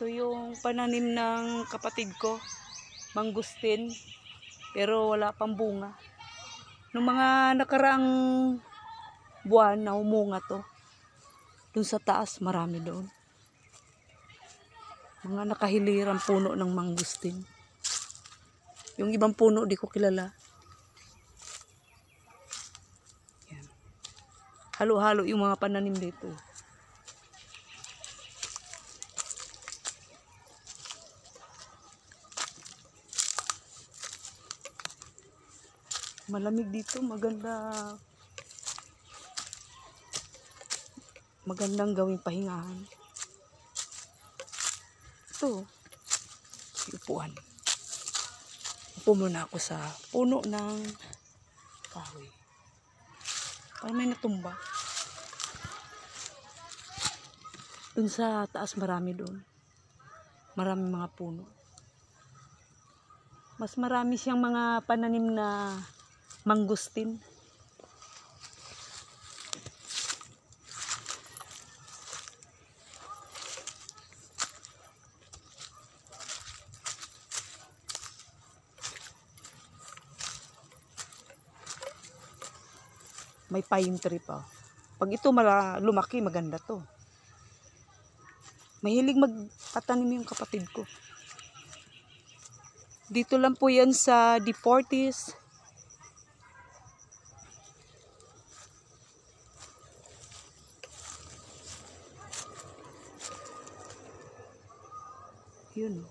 Ito yung pananim ng kapatid ko, mangustin, pero wala pang bunga. Noong mga nakaraang buwan na umunga to. Dun sa taas, marami doon. Mga nakahilirang puno ng mangustin. Yung ibang puno, di ko kilala. Yan. Halo-halo yung mga pananim dito. Malamig dito, magandang gawing pahingahan. Ito, upuan. Upo muna ako sa puno ng kahoy. Parang may natumba. Dun sa taas marami doon. Marami mga puno. Mas marami siyang mga pananim na mangustin. May pine tree pa. Pag ito lumaki, maganda to. Mahilig magpatanim yung kapatid ko. Dito lang po yan sa Deportes. Yun.